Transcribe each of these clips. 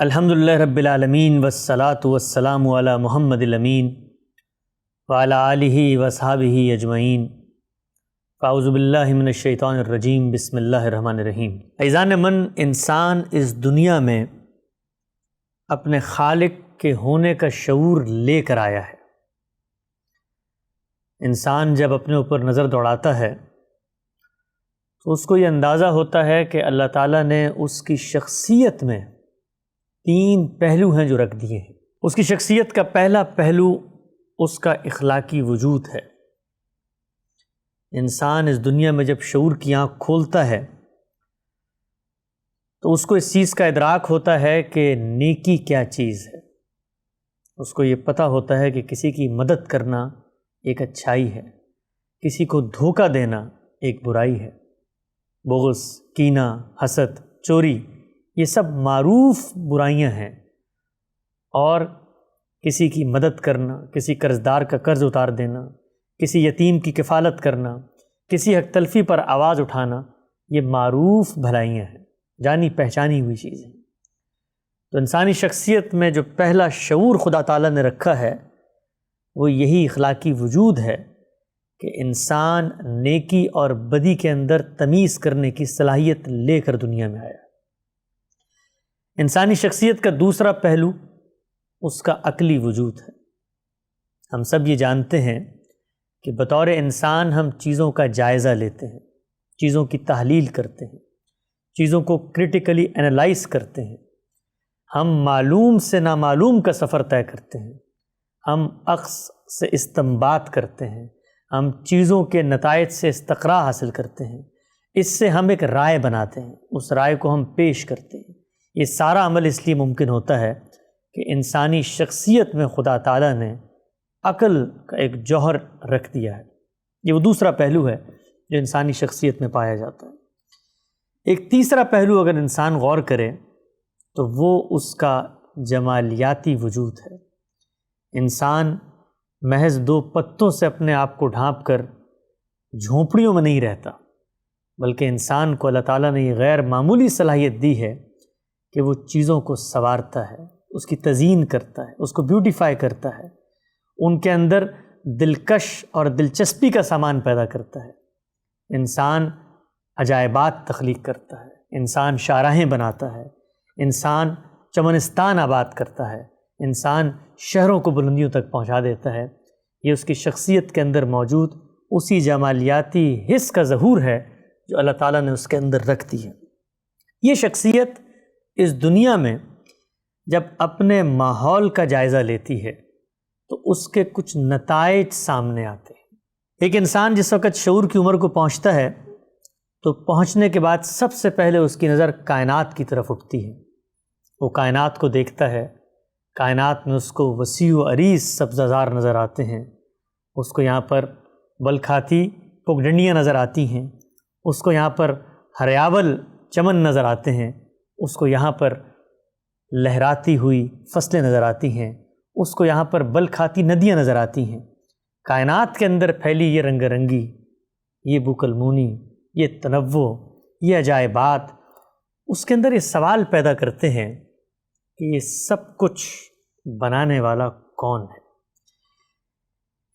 الحمدللہ رب العالمین والصلاة والسلام علی محمد الامین وعلی آلہ وصحبہ اجمعین فاعوذ باللہ من الشیطان الرجیم بسم اللہ الرحمن الرحیم۔ عزیزان من، انسان اس دنیا میں اپنے خالق کے ہونے کا شعور لے کر آیا ہے۔ انسان جب اپنے اوپر نظر دوڑاتا ہے تو اس کو یہ اندازہ ہوتا ہے کہ اللہ تعالیٰ نے اس کی شخصیت میں 3 پہلو ہیں جو رکھ دیے ہیں۔ اس کی شخصیت کا پہلا پہلو اس کا اخلاقی وجود ہے۔ انسان اس دنیا میں جب شعور کی آنکھ کھولتا ہے تو اس کو اس چیز کا ادراک ہوتا ہے کہ نیکی کیا چیز ہے۔ اس کو یہ پتہ ہوتا ہے کہ کسی کی مدد کرنا ایک اچھائی ہے، کسی کو دھوکہ دینا ایک برائی ہے۔ بغض، کینہ، حسد، چوری، یہ سب معروف برائیاں ہیں، اور کسی کی مدد کرنا، کسی قرضدار کا قرض اتار دینا، کسی یتیم کی کفالت کرنا، کسی حق تلفی پر آواز اٹھانا، یہ معروف بھلائیاں ہیں، جانی پہچانی ہوئی چیزیں۔ تو انسانی شخصیت میں جو پہلا شعور خدا تعالیٰ نے رکھا ہے وہ یہی اخلاقی وجود ہے کہ انسان نیکی اور بدی کے اندر تمیز کرنے کی صلاحیت لے کر دنیا میں آیا۔ انسانی شخصیت کا دوسرا پہلو اس کا عقلی وجود ہے۔ ہم سب یہ جانتے ہیں کہ بطور انسان ہم چیزوں کا جائزہ لیتے ہیں، چیزوں کی تحلیل کرتے ہیں، چیزوں کو کرٹیکلی انالائز کرتے ہیں، ہم معلوم سے نامعلوم کا سفر طے کرتے ہیں، ہم اخذ سے استنباط کرتے ہیں، ہم چیزوں کے نتائج سے استقراء حاصل کرتے ہیں، اس سے ہم ایک رائے بناتے ہیں، اس رائے کو ہم پیش کرتے ہیں۔ یہ سارا عمل اس لیے ممکن ہوتا ہے کہ انسانی شخصیت میں خدا تعالیٰ نے عقل کا ایک جوہر رکھ دیا ہے۔ یہ وہ دوسرا پہلو ہے جو انسانی شخصیت میں پایا جاتا ہے۔ ایک تیسرا پہلو اگر انسان غور کرے تو وہ اس کا جمالیاتی وجود ہے۔ انسان محض 2 پتوں سے اپنے آپ کو ڈھانپ کر جھونپڑیوں میں نہیں رہتا، بلکہ انسان کو اللہ تعالیٰ نے یہ غیر معمولی صلاحیت دی ہے کہ وہ چیزوں کو سنوارتا ہے، اس کی تزئین کرتا ہے، اس کو بیوٹیفائی کرتا ہے، ان کے اندر دلکش اور دلچسپی کا سامان پیدا کرتا ہے۔ انسان عجائبات تخلیق کرتا ہے، انسان شاہراہیں بناتا ہے، انسان چمنستان آباد کرتا ہے، انسان شہروں کو بلندیوں تک پہنچا دیتا ہے۔ یہ اس کی شخصیت کے اندر موجود اسی جمالیاتی حس کا ظہور ہے جو اللہ تعالیٰ نے اس کے اندر رکھ دی ہے۔ یہ شخصیت اس دنیا میں جب اپنے ماحول کا جائزہ لیتی ہے تو اس کے کچھ نتائج سامنے آتے ہیں۔ ایک انسان جس وقت شعور کی عمر کو پہنچتا ہے تو پہنچنے کے بعد سب سے پہلے اس کی نظر کائنات کی طرف اٹھتی ہے۔ وہ کائنات کو دیکھتا ہے، کائنات میں اس کو وسیع و عریض سبززار نظر آتے ہیں، اس کو یہاں پر بلکھاتی پگڈنڈیاں نظر آتی ہیں، اس کو یہاں پر ہریاول چمن نظر آتے ہیں، اس کو یہاں پر لہراتی ہوئی فصلیں نظر آتی ہیں، اس کو یہاں پر بل کھاتی ندیاں نظر آتی ہیں۔ کائنات کے اندر پھیلی یہ رنگ رنگی، یہ بوکلمونی، یہ تنوع، یہ عجائبات اس کے اندر یہ سوال پیدا کرتے ہیں کہ یہ سب کچھ بنانے والا کون ہے؟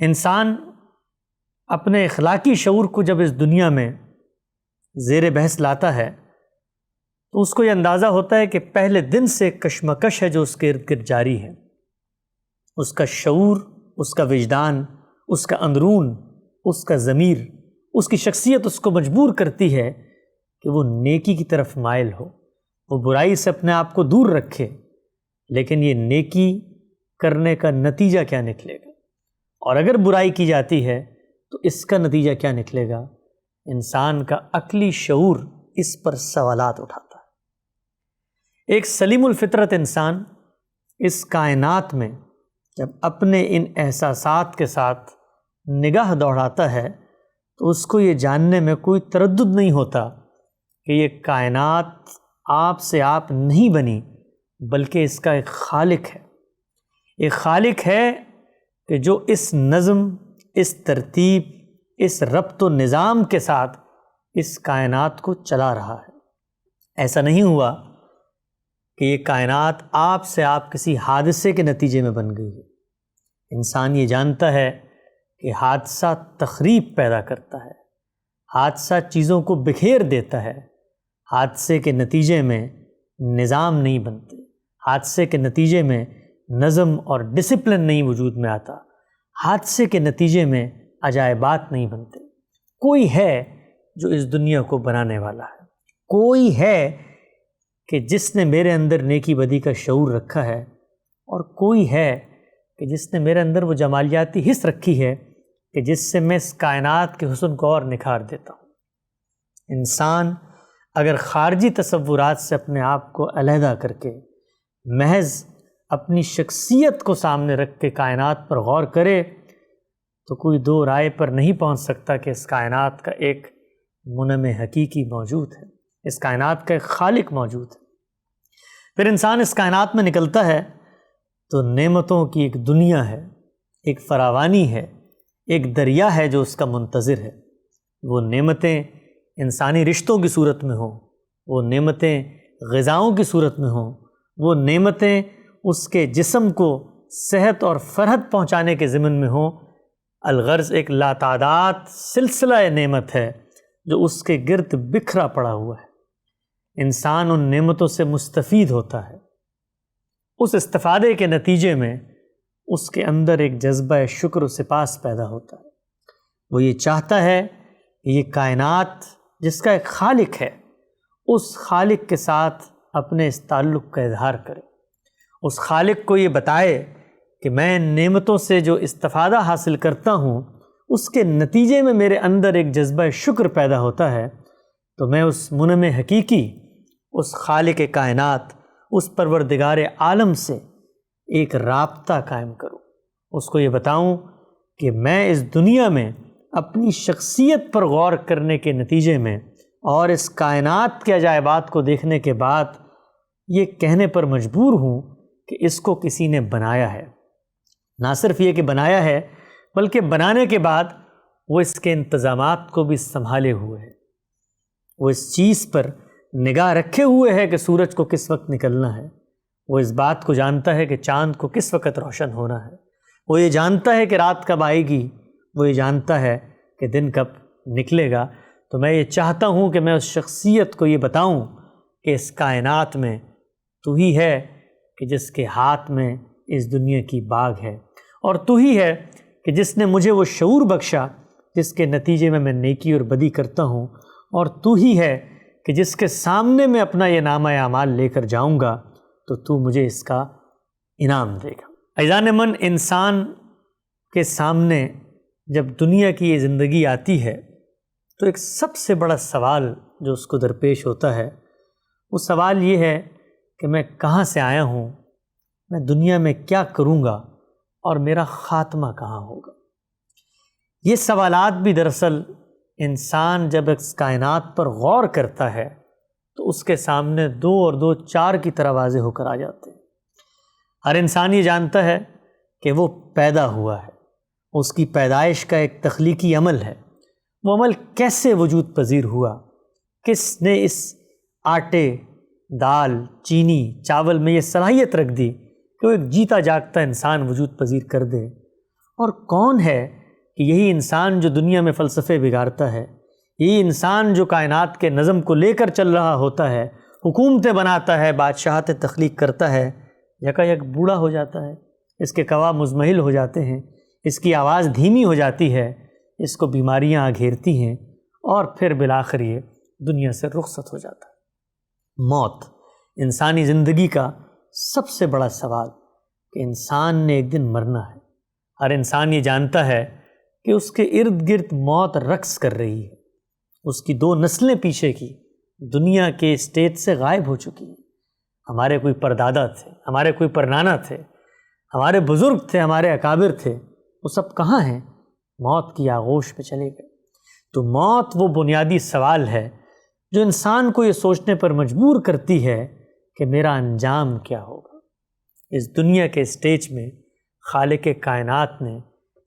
انسان اپنے اخلاقی شعور کو جب اس دنیا میں زیر بحث لاتا ہے تو اس کو یہ اندازہ ہوتا ہے کہ پہلے دن سے کشمکش ہے جو اس کے ارد گرد جاری ہے۔ اس کا شعور، اس کا وجدان، اس کا اندرون، اس کا ضمیر، اس کی شخصیت اس کو مجبور کرتی ہے کہ وہ نیکی کی طرف مائل ہو، وہ برائی سے اپنے آپ کو دور رکھے۔ لیکن یہ نیکی کرنے کا نتیجہ کیا نکلے گا؟ اور اگر برائی کی جاتی ہے تو اس کا نتیجہ کیا نکلے گا؟ انسان کا عقلی شعور اس پر سوالات اٹھاتا ہے۔ ایک سلیم الفطرت انسان اس کائنات میں جب اپنے ان احساسات کے ساتھ نگاہ دوڑاتا ہے تو اس کو یہ جاننے میں کوئی تردد نہیں ہوتا کہ یہ کائنات آپ سے آپ نہیں بنی، بلکہ اس کا ایک خالق ہے۔ ایک خالق ہے کہ جو اس نظم، اس ترتیب، اس ربط و نظام کے ساتھ اس کائنات کو چلا رہا ہے۔ ایسا نہیں ہوا کہ یہ کائنات آپ سے آپ کسی حادثے کے نتیجے میں بن گئی ہے۔ انسان یہ جانتا ہے کہ حادثہ تخریب پیدا کرتا ہے، حادثہ چیزوں کو بکھیر دیتا ہے، حادثے کے نتیجے میں نظام نہیں بنتے، حادثے کے نتیجے میں نظم اور ڈسپلن نہیں وجود میں آتا، حادثے کے نتیجے میں عجائبات نہیں بنتے۔ کوئی ہے جو اس دنیا کو بنانے والا ہے، کوئی ہے کہ جس نے میرے اندر نیکی بدی کا شعور رکھا ہے، اور کوئی ہے کہ جس نے میرے اندر وہ جمالیاتی حس رکھی ہے کہ جس سے میں اس کائنات کے حسن کو اور نکھار دیتا ہوں۔ انسان اگر خارجی تصورات سے اپنے آپ کو علیحدہ کر کے محض اپنی شخصیت کو سامنے رکھ کے کائنات پر غور کرے تو کوئی دو رائے پر نہیں پہنچ سکتا کہ اس کائنات کا ایک منعم حقیقی موجود ہے، اس کائنات کا ایک خالق موجود ہے۔ پھر انسان اس کائنات میں نکلتا ہے تو نعمتوں کی ایک دنیا ہے، ایک فراوانی ہے، ایک دریا ہے جو اس کا منتظر ہے۔ وہ نعمتیں انسانی رشتوں کی صورت میں ہوں، وہ نعمتیں غذاؤں کی صورت میں ہوں، وہ نعمتیں اس کے جسم کو صحت اور فرحت پہنچانے کے ضمن میں ہوں، الغرض ایک لاتعداد سلسلہ نعمت ہے جو اس کے گرد بکھرا پڑا ہوا ہے۔ انسان ان نعمتوں سے مستفید ہوتا ہے، اس استفادے کے نتیجے میں اس کے اندر ایک جذبہ شکر و سپاس پیدا ہوتا ہے۔ وہ یہ چاہتا ہے کہ یہ کائنات جس کا ایک خالق ہے، اس خالق کے ساتھ اپنے اس تعلق کا اظہار کرے، اس خالق کو یہ بتائے کہ میں نعمتوں سے جو استفادہ حاصل کرتا ہوں اس کے نتیجے میں میرے اندر ایک جذبہ شکر پیدا ہوتا ہے، تو میں اس منعم حقیقی، اس خالق کائنات، اس پروردگار عالم سے ایک رابطہ قائم کروں، اس کو یہ بتاؤں کہ میں اس دنیا میں اپنی شخصیت پر غور کرنے کے نتیجے میں اور اس کائنات کے عجائبات کو دیکھنے کے بعد یہ کہنے پر مجبور ہوں کہ اس کو کسی نے بنایا ہے۔ نہ صرف یہ کہ بنایا ہے بلکہ بنانے کے بعد وہ اس کے انتظامات کو بھی سنبھالے ہوئے ہے، وہ اس چیز پر نگاہ رکھے ہوئے ہے کہ سورج کو کس وقت نکلنا ہے، وہ اس بات کو جانتا ہے کہ چاند کو کس وقت روشن ہونا ہے، وہ یہ جانتا ہے کہ رات کب آئے گی، وہ یہ جانتا ہے کہ دن کب نکلے گا۔ تو میں یہ چاہتا ہوں کہ میں اس شخصیت کو یہ بتاؤں کہ اس کائنات میں تو ہی ہے کہ جس کے ہاتھ میں اس دنیا کی باغ ہے، اور تو ہی ہے کہ جس نے مجھے وہ شعور بخشا جس کے نتیجے میں نیکی اور بدی کرتا ہوں، اور تو ہی ہے کہ جس کے سامنے میں اپنا یہ نامہ اعمال لے کر جاؤں گا تو مجھے اس کا انعام دے گا۔ عزیزان من، انسان کے سامنے جب دنیا کی یہ زندگی آتی ہے تو ایک سب سے بڑا سوال جو اس کو درپیش ہوتا ہے، وہ سوال یہ ہے کہ میں کہاں سے آیا ہوں، میں دنیا میں کیا کروں گا، اور میرا خاتمہ کہاں ہوگا۔ یہ سوالات بھی دراصل انسان جب اس کائنات پر غور کرتا ہے تو اس کے سامنے 2 اور 2 4 کی طرح واضح ہو کر آ جاتے ہیں۔ ہر انسان یہ جانتا ہے کہ وہ پیدا ہوا ہے، اس کی پیدائش کا ایک تخلیقی عمل ہے، وہ عمل کیسے وجود پذیر ہوا، کس نے اس آٹے، دال، چینی، چاول میں یہ صلاحیت رکھ دی کہ وہ ایک جیتا جاگتا انسان وجود پذیر کر دے، اور کون ہے کہ یہی انسان جو دنیا میں فلسفے بگاڑتا ہے، یہی انسان جو کائنات کے نظم کو لے کر چل رہا ہوتا ہے، حکومتیں بناتا ہے، بادشاہتیں تخلیق کرتا ہے، یکا یک بوڑھا ہو جاتا ہے، اس کے قوا مزمحل ہو جاتے ہیں، اس کی آواز دھیمی ہو جاتی ہے، اس کو بیماریاں گھیرتی ہیں، اور پھر بالآخر یہ دنیا سے رخصت ہو جاتا ہے۔ موت انسانی زندگی کا سب سے بڑا سوال کہ انسان نے ایک دن مرنا ہے۔ ہر انسان یہ جانتا ہے کہ اس کے ارد گرد موت رقص کر رہی ہے، اس کی 2 نسلیں پیچھے کی دنیا کے اسٹیج سے غائب ہو چکی ہیں۔ ہمارے کوئی پردادا تھے، ہمارے کوئی پرنانا تھے، ہمارے بزرگ تھے، ہمارے اکابر تھے، وہ سب کہاں ہیں؟ موت کی آغوش میں چلے گئے۔ تو موت وہ بنیادی سوال ہے جو انسان کو یہ سوچنے پر مجبور کرتی ہے کہ میرا انجام کیا ہوگا۔ اس دنیا کے اسٹیج میں خالق کائنات نے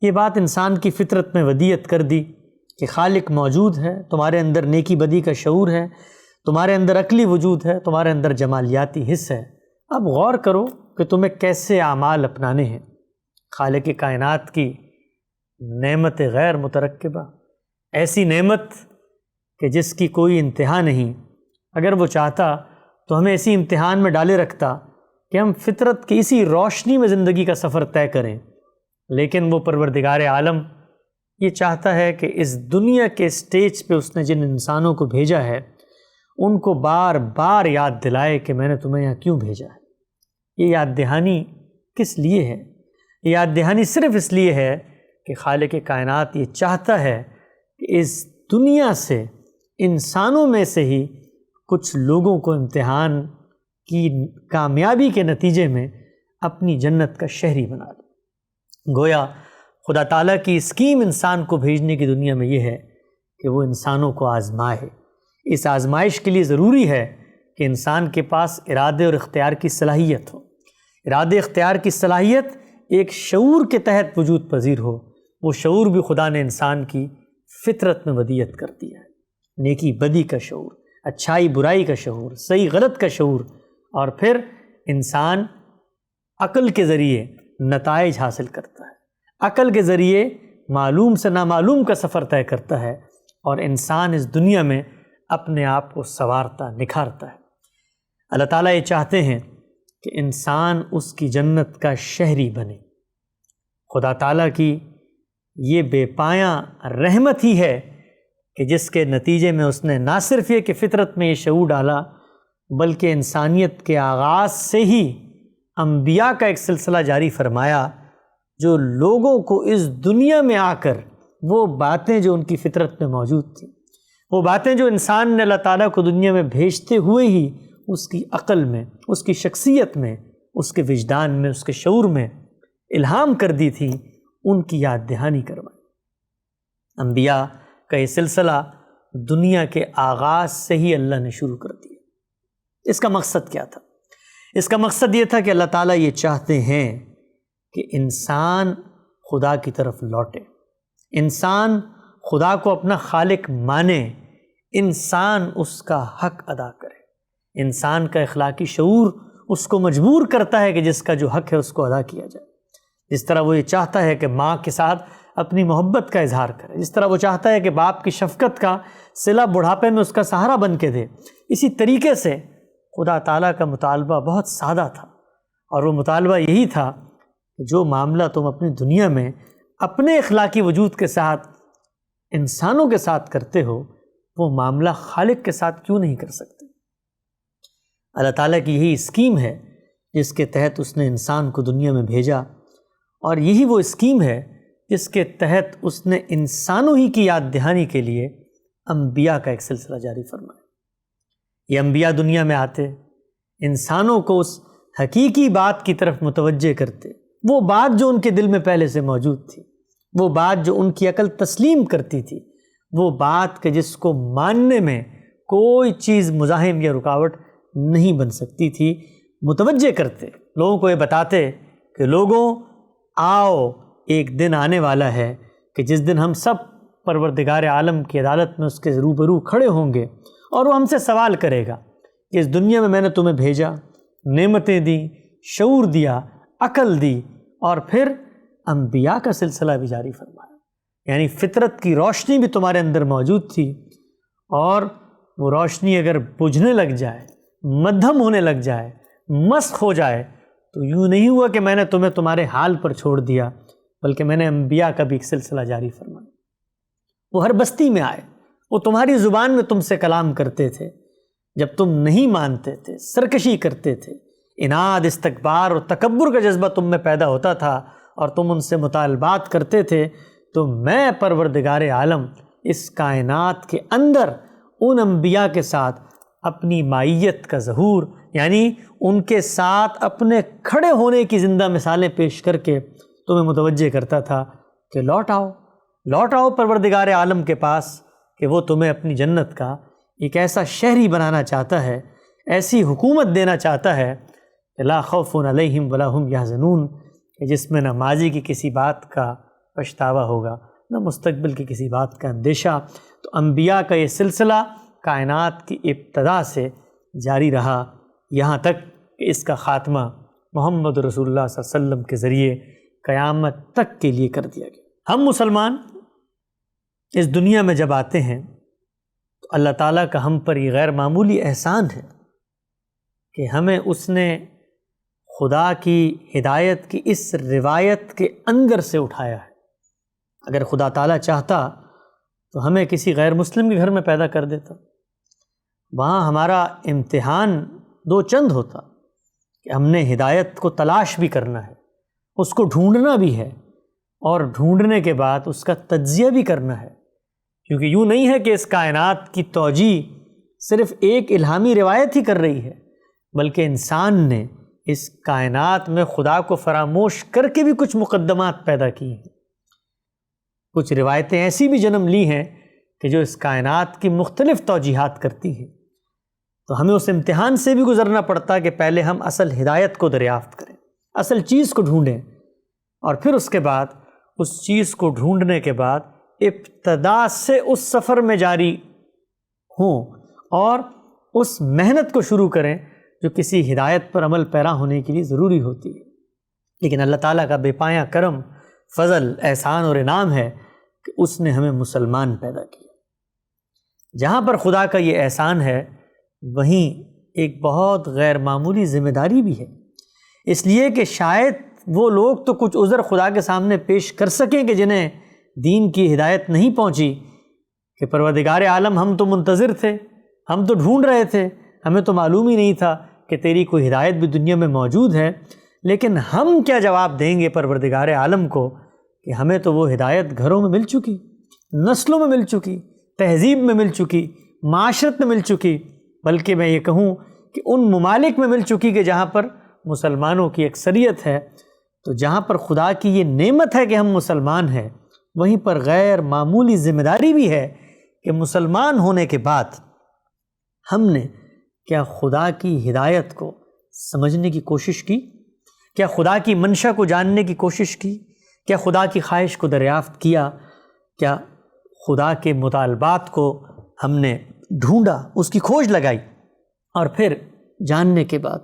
یہ بات انسان کی فطرت میں ودیعت کر دی کہ خالق موجود ہے، تمہارے اندر نیکی بدی کا شعور ہے، تمہارے اندر عقلی وجود ہے، تمہارے اندر جمالیاتی حس ہے، اب غور کرو کہ تمہیں کیسے اعمال اپنانے ہیں۔ خالق کائنات کی نعمت غیر مترکبہ، ایسی نعمت کہ جس کی کوئی انتہا نہیں، اگر وہ چاہتا تو ہمیں اسی امتحان میں ڈالے رکھتا کہ ہم فطرت کی اسی روشنی میں زندگی کا سفر طے کریں، لیکن وہ پروردگار عالم یہ چاہتا ہے کہ اس دنیا کے اسٹیج پہ اس نے جن انسانوں کو بھیجا ہے ان کو بار بار یاد دلائے کہ میں نے تمہیں یہاں کیوں بھیجا ہے۔ یہ یاد دہانی کس لیے ہے؟ یہ یاد دہانی صرف اس لیے ہے کہ خالق کائنات یہ چاہتا ہے کہ اس دنیا سے، انسانوں میں سے ہی کچھ لوگوں کو امتحان کی کامیابی کے نتیجے میں اپنی جنت کا شہری بنا دے۔ گویا خدا تعالیٰ کی اسکیم انسان کو بھیجنے کی دنیا میں یہ ہے کہ وہ انسانوں کو آزمائے۔ اس آزمائش کے لیے ضروری ہے کہ انسان کے پاس ارادے اور اختیار کی صلاحیت ہو۔ ارادے اختیار کی صلاحیت ایک شعور کے تحت وجود پذیر ہو۔ وہ شعور بھی خدا نے انسان کی فطرت میں ودیت کر دیا ہے، نیکی بدی کا شعور، اچھائی برائی کا شعور، صحیح غلط کا شعور، اور پھر انسان عقل کے ذریعے نتائج حاصل کرتا ہے، عقل کے ذریعے معلوم سے نامعلوم کا سفر طے کرتا ہے، اور انسان اس دنیا میں اپنے آپ کو سنوارتا نکھارتا ہے۔ اللہ تعالیٰ یہ چاہتے ہیں کہ انسان اس کی جنت کا شہری بنے۔ خدا تعالیٰ کی یہ بے پایاں رحمت ہی ہے کہ جس کے نتیجے میں اس نے نہ صرف یہ کہ فطرت میں یہ شعور ڈالا، بلکہ انسانیت کے آغاز سے ہی انبیاء کا ایک سلسلہ جاری فرمایا جو لوگوں کو اس دنیا میں آ کر وہ باتیں جو ان کی فطرت میں موجود تھیں، وہ باتیں جو انسان نے اللہ تعالیٰ کو دنیا میں بھیجتے ہوئے ہی اس کی عقل میں، اس کی شخصیت میں، اس کے وجدان میں، اس کے شعور میں الہام کر دی تھی، ان کی یاد دہانی کروائی۔ انبیاء کا یہ سلسلہ دنیا کے آغاز سے ہی اللہ نے شروع کر دیا۔ اس کا مقصد کیا تھا؟ اس کا مقصد یہ تھا کہ اللہ تعالیٰ یہ چاہتے ہیں کہ انسان خدا کی طرف لوٹے، انسان خدا کو اپنا خالق مانے، انسان اس کا حق ادا کرے۔ انسان کا اخلاقی شعور اس کو مجبور کرتا ہے کہ جس کا جو حق ہے اس کو ادا کیا جائے۔ جس طرح وہ یہ چاہتا ہے کہ ماں کے ساتھ اپنی محبت کا اظہار کرے، جس طرح وہ چاہتا ہے کہ باپ کی شفقت کا صلہ بڑھاپے میں اس کا سہارا بن کے دے، اسی طریقے سے خدا تعالیٰ کا مطالبہ بہت سادہ تھا، اور وہ مطالبہ یہی تھا کہ جو معاملہ تم اپنی دنیا میں اپنے اخلاقی وجود کے ساتھ انسانوں کے ساتھ کرتے ہو، وہ معاملہ خالق کے ساتھ کیوں نہیں کر سکتے؟ اللہ تعالیٰ کی یہی اسکیم ہے جس کے تحت اس نے انسان کو دنیا میں بھیجا، اور یہی وہ اسکیم ہے جس کے تحت اس نے انسانوں ہی کی یاد دہانی کے لیے انبیاء کا ایک سلسلہ جاری فرمایا۔ یہ انبیاء دنیا میں آتے، انسانوں کو اس حقیقی بات کی طرف متوجہ کرتے، وہ بات جو ان کے دل میں پہلے سے موجود تھی، وہ بات جو ان کی عقل تسلیم کرتی تھی، وہ بات کہ جس کو ماننے میں کوئی چیز مزاحم یا رکاوٹ نہیں بن سکتی تھی، متوجہ کرتے، لوگوں کو یہ بتاتے کہ لوگوں آؤ، ایک دن آنے والا ہے کہ جس دن ہم سب پروردگار عالم کی عدالت میں اس کے روبرو کھڑے ہوں گے، اور وہ ہم سے سوال کرے گا کہ اس دنیا میں نے تمہیں بھیجا، نعمتیں دیں، شعور دیا، عقل دی، اور پھر انبیاء کا سلسلہ بھی جاری فرمایا، یعنی فطرت کی روشنی بھی تمہارے اندر موجود تھی، اور وہ روشنی اگر بجھنے لگ جائے، مدھم ہونے لگ جائے، مسخ ہو جائے، تو یوں نہیں ہوا کہ میں نے تمہیں تمہارے حال پر چھوڑ دیا، بلکہ میں نے انبیاء کا بھی ایک سلسلہ جاری فرمایا۔ وہ ہر بستی میں آئے، وہ تمہاری زبان میں تم سے کلام کرتے تھے، جب تم نہیں مانتے تھے، سرکشی کرتے تھے، اناد، استکبار اور تکبر کا جذبہ تم میں پیدا ہوتا تھا، اور تم ان سے مطالبات کرتے تھے، تو میں پروردگار عالم اس کائنات کے اندر ان انبیاء کے ساتھ اپنی مائیت کا ظہور، یعنی ان کے ساتھ اپنے کھڑے ہونے کی زندہ مثالیں پیش کر کے تمہیں متوجہ کرتا تھا کہ لوٹ آؤ پروردگار عالم کے پاس، کہ وہ تمہیں اپنی جنت کا ایک ایسا شہری بنانا چاہتا ہے، ایسی حکومت دینا چاہتا ہے کہ لا خوف علیہم ولا ہم یحزنون، کہ جس میں نہ ماضی کی کسی بات کا پچھتاوا ہوگا، نہ مستقبل کی کسی بات کا اندیشہ۔ تو انبیاء کا یہ سلسلہ کائنات کی ابتدا سے جاری رہا، یہاں تک کہ اس کا خاتمہ محمد رسول اللہ صلی اللہ علیہ وسلم کے ذریعے قیامت تک کے لیے کر دیا گیا۔ ہم مسلمان اس دنیا میں جب آتے ہیں تو اللہ تعالیٰ کا ہم پر یہ غیر معمولی احسان ہے کہ ہمیں اس نے خدا کی ہدایت کی اس روایت کے انگر سے اٹھایا ہے۔ اگر خدا تعالیٰ چاہتا تو ہمیں کسی غیر مسلم کے گھر میں پیدا کر دیتا، وہاں ہمارا امتحان دو چند ہوتا کہ ہم نے ہدایت کو تلاش بھی کرنا ہے، اس کو ڈھونڈنا بھی ہے، اور ڈھونڈنے کے بعد اس کا تجزیہ بھی کرنا ہے، کیونکہ یوں نہیں ہے کہ اس کائنات کی توجیہ صرف ایک الہامی روایت ہی کر رہی ہے، بلکہ انسان نے اس کائنات میں خدا کو فراموش کر کے بھی کچھ مقدمات پیدا کی ہیں، کچھ روایتیں ایسی بھی جنم لی ہیں کہ جو اس کائنات کی مختلف توجیہات کرتی ہیں۔ تو ہمیں اس امتحان سے بھی گزرنا پڑتا کہ پہلے ہم اصل ہدایت کو دریافت کریں، اصل چیز کو ڈھونڈیں، اور پھر اس کے بعد اس چیز کو ڈھونڈنے کے بعد ابتدا سے اس سفر میں جاری ہوں اور اس محنت کو شروع کریں جو کسی ہدایت پر عمل پیرا ہونے کے لیے ضروری ہوتی ہے۔ لیکن اللہ تعالیٰ کا بے پایہ کرم، فضل، احسان اور انعام ہے کہ اس نے ہمیں مسلمان پیدا کیا۔ جہاں پر خدا کا یہ احسان ہے وہیں ایک بہت غیر معمولی ذمہ داری بھی ہے، اس لیے کہ شاید وہ لوگ تو کچھ عذر خدا کے سامنے پیش کر سکیں کہ جنہیں دین کی ہدایت نہیں پہنچی، کہ پروردگار عالم ہم تو منتظر تھے، ہم تو ڈھونڈ رہے تھے، ہمیں تو معلوم ہی نہیں تھا کہ تیری کوئی ہدایت بھی دنیا میں موجود ہے، لیکن ہم کیا جواب دیں گے پروردگار عالم کو کہ ہمیں تو وہ ہدایت گھروں میں مل چکی، نسلوں میں مل چکی، تہذیب میں مل چکی، معاشرت میں مل چکی، بلکہ میں یہ کہوں کہ ان ممالک میں مل چکی کہ جہاں پر مسلمانوں کی اکثریت ہے۔ تو جہاں پر خدا کی یہ نعمت ہے کہ ہم مسلمان ہیں، وہیں پر غیر معمولی ذمہ داری بھی ہے کہ مسلمان ہونے کے بعد ہم نے کیا خدا کی ہدایت کو سمجھنے کی کوشش کی، کیا خدا کی منشا کو جاننے کی کوشش کی، کیا خدا کی خواہش کو دریافت کیا، کیا خدا کے مطالبات کو ہم نے ڈھونڈا، اس کی کھوج لگائی، اور پھر جاننے کے بعد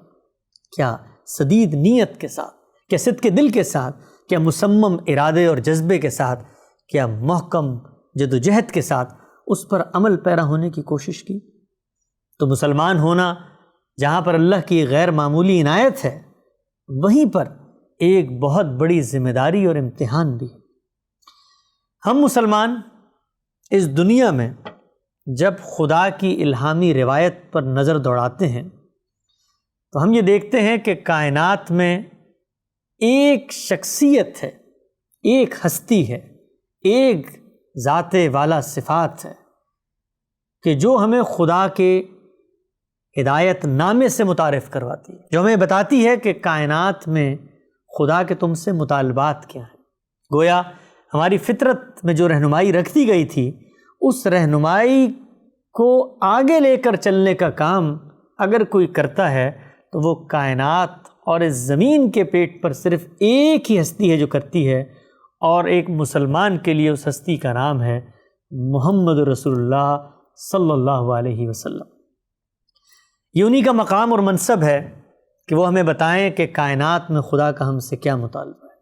کیا سدید نیت کے ساتھ، کیا صدق دل کے ساتھ، کیا مصمم ارادے اور جذبے کے ساتھ، کیا محکم جدوجہد کے ساتھ اس پر عمل پیرا ہونے کی کوشش کی۔ تو مسلمان ہونا جہاں پر اللہ کی غیر معمولی عنایت ہے، وہیں پر ایک بہت بڑی ذمہ داری اور امتحان بھی ہے۔ ہم مسلمان اس دنیا میں جب خدا کی الہامی روایت پر نظر دوڑاتے ہیں تو ہم یہ دیکھتے ہیں کہ کائنات میں ایک شخصیت ہے، ایک ہستی ہے، ایک ذات والا صفات ہے کہ جو ہمیں خدا کے ہدایت نامے سے متعارف کرواتی ہے، جو ہمیں بتاتی ہے کہ کائنات میں خدا کے تم سے مطالبات کیا ہیں۔ گویا ہماری فطرت میں جو رہنمائی رکھ دی گئی تھی، اس رہنمائی کو آگے لے کر چلنے کا کام اگر کوئی کرتا ہے تو وہ کائنات اور اس زمین کے پیٹ پر صرف ایک ہی ہستی ہے جو کرتی ہے، اور ایک مسلمان کے لیے اس ہستی کا نام ہے محمد رسول اللہ صلی اللہ علیہ وسلم۔ یہ انہی کا مقام اور منصب ہے کہ وہ ہمیں بتائیں کہ کائنات میں خدا کا ہم سے کیا مطالبہ ہے۔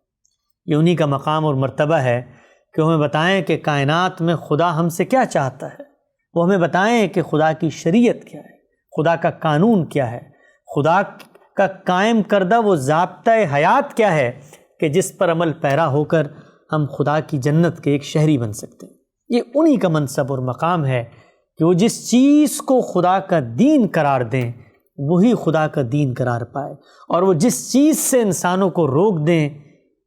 یہ انہی کا مقام اور مرتبہ ہے کہ وہ ہمیں بتائیں کہ کائنات میں خدا ہم سے کیا چاہتا ہے، وہ ہمیں بتائیں کہ خدا کی شریعت کیا ہے، خدا کا قانون کیا ہے، خدا کا قائم کردہ وہ ضابطۂ حیات کیا ہے کہ جس پر عمل پیرا ہو کر ہم خدا کی جنت کے ایک شہری بن سکتے ہیں۔ یہ انہی کا منصب اور مقام ہے کہ وہ جس چیز کو خدا کا دین قرار دیں وہی خدا کا دین قرار پائے، اور وہ جس چیز سے انسانوں کو روک دیں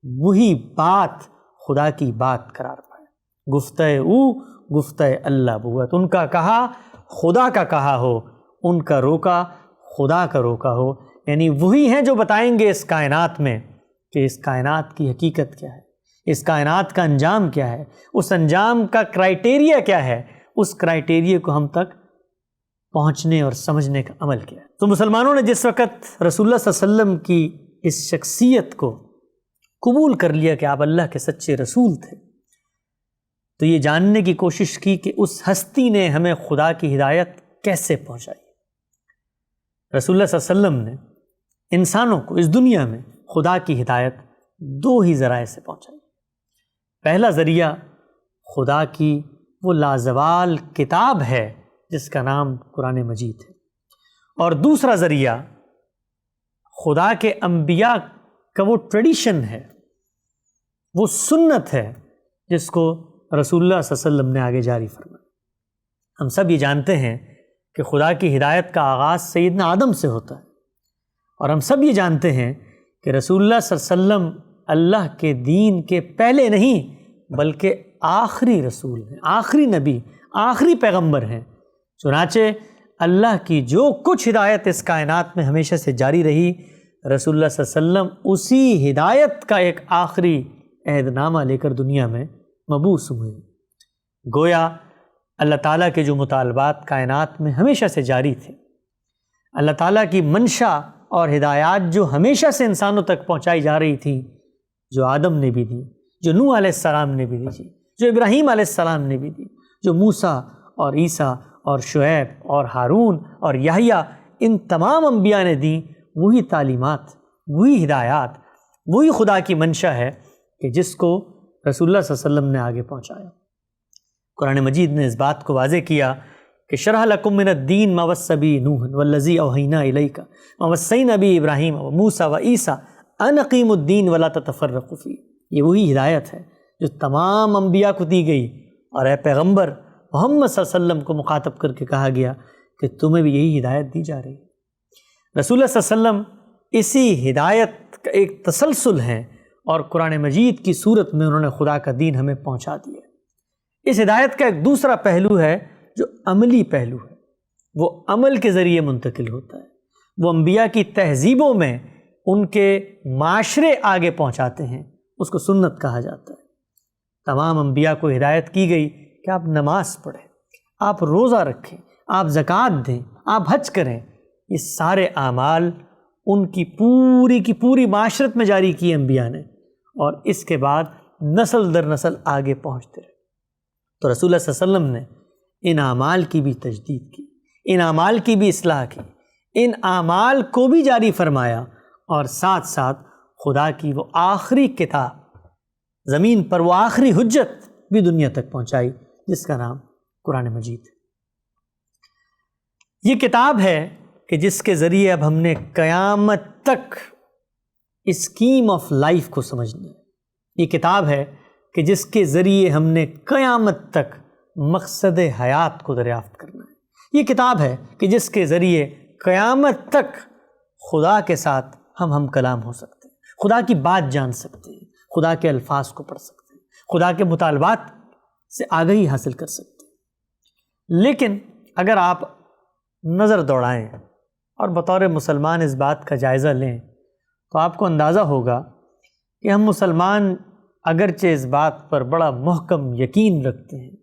وہی بات خدا کی بات قرار پائے۔ گفتہ او گفتہ اللہ بوت، ان کا کہا خدا کا کہا ہو، ان کا روکا خدا کا روکا ہو، یعنی وہی ہیں جو بتائیں گے اس کائنات میں کہ اس کائنات کی حقیقت کیا ہے، اس کائنات کا انجام کیا ہے، اس انجام کا کرائٹیریا کیا ہے، اس کرائٹیریا کو ہم تک پہنچنے اور سمجھنے کا عمل کیا ہے۔ تو مسلمانوں نے جس وقت رسول اللہ صلی اللہ علیہ وسلم کی اس شخصیت کو قبول کر لیا کہ آپ اللہ کے سچے رسول تھے، تو یہ جاننے کی کوشش کی کہ اس ہستی نے ہمیں خدا کی ہدایت کیسے پہنچائی۔ رسول اللہ صلی اللہ علیہ وسلم نے انسانوں کو اس دنیا میں خدا کی ہدایت دو ہی ذرائع سے پہنچائی۔ پہلا ذریعہ خدا کی وہ لازوال کتاب ہے جس کا نام قرآن مجید ہے، اور دوسرا ذریعہ خدا کے انبیاء کا وہ ٹریڈیشن ہے، وہ سنت ہے جس کو رسول اللہ صلی اللہ علیہ وسلم نے آگے جاری فرمایا۔ ہم سب یہ جانتے ہیں کہ خدا کی ہدایت کا آغاز سیدنا آدم سے ہوتا ہے، اور ہم سب یہ جانتے ہیں کہ رسول اللہ صلی اللہ علیہ وسلم اللہ کے دین کے پہلے نہیں بلکہ آخری رسول ہیں، آخری نبی، آخری پیغمبر ہیں۔ چنانچہ اللہ کی جو کچھ ہدایت اس کائنات میں ہمیشہ سے جاری رہی، رسول اللہ صلی اللہ علیہ وسلم اسی ہدایت کا ایک آخری عہد نامہ لے کر دنیا میں مبعوث ہوئے۔ گویا اللہ تعالیٰ کے جو مطالبات کائنات میں ہمیشہ سے جاری تھے، اللہ تعالیٰ کی منشا اور ہدایات جو ہمیشہ سے انسانوں تک پہنچائی جا رہی تھی، جو آدم نے بھی دی، جو نوح علیہ السلام نے بھی دی، جو ابراہیم علیہ السلام نے بھی دی، جو موسیٰ اور عیسیٰ اور شعیب اور ہارون اور یحییٰ ان تمام انبیاء نے دی، وہی تعلیمات، وہی ہدایات، وہی خدا کی منشا ہے کہ جس کو رسول اللہ صلی اللہ علیہ وسلم نے آگے پہنچایا۔ قرآن مجید نے اس بات کو واضح کیا کہ شرح لکم من الدین ما وصی بہ نوح والذی اوحینا الیک ما وصینا بہ ابراہیم وموسیٰ وعیسیٰ ان اقیموا الدین ولا تتفرقوا فیہ۔ یہ وہی ہدایت ہے جو تمام انبیاء کو دی گئی، اور اے پیغمبر محمد صلی اللہ علیہ وسلم کو مخاطب کر کے کہا گیا کہ تمہیں بھی یہی ہدایت دی جا رہی ہے۔ رسول اللہ صلی اللہ علیہ وسلم اسی ہدایت کا ایک تسلسل ہے، اور قرآن مجید کی صورت میں انہوں نے خدا کا دین ہمیں پہنچا دیا۔ اس ہدایت کا ایک دوسرا پہلو ہے جو عملی پہلو ہے، وہ عمل کے ذریعے منتقل ہوتا ہے۔ وہ انبیاء کی تہذیبوں میں ان کے معاشرے آگے پہنچاتے ہیں، اس کو سنت کہا جاتا ہے۔ تمام انبیاء کو ہدایت کی گئی کہ آپ نماز پڑھیں، آپ روزہ رکھیں، آپ زکوٰۃ دیں، آپ حج کریں۔ یہ سارے اعمال ان کی پوری معاشرت میں جاری کی انبیاء نے، اور اس کے بعد نسل در نسل آگے پہنچتے رہے۔ تو رسول اللہ صلی اللہ علیہ وسلم نے ان اعمال کی بھی تجدید کی، ان اعمال کی بھی اصلاح کی، ان اعمال کو بھی جاری فرمایا، اور ساتھ ساتھ خدا کی وہ آخری کتاب، زمین پر وہ آخری حجت بھی دنیا تک پہنچائی جس کا نام قرآن مجید ہے۔ یہ کتاب ہے کہ جس کے ذریعے اب ہم نے قیامت تک اسکیم آف لائف کو سمجھنا ہے۔ یہ کتاب ہے کہ جس کے ذریعے ہم نے قیامت تک مقصد حیات کو دریافت کرنا ہے۔ یہ کتاب ہے کہ جس کے ذریعے قیامت تک خدا کے ساتھ ہم کلام ہو سکتے ہیں، خدا کی بات جان سکتے ہیں، خدا کے الفاظ کو پڑھ سکتے ہیں، خدا کے مطالبات سے آگہی حاصل کر سکتے ہیں۔ لیکن اگر آپ نظر دوڑائیں اور بطور مسلمان اس بات کا جائزہ لیں تو آپ کو اندازہ ہوگا کہ ہم مسلمان اگرچہ اس بات پر بڑا محکم یقین رکھتے ہیں،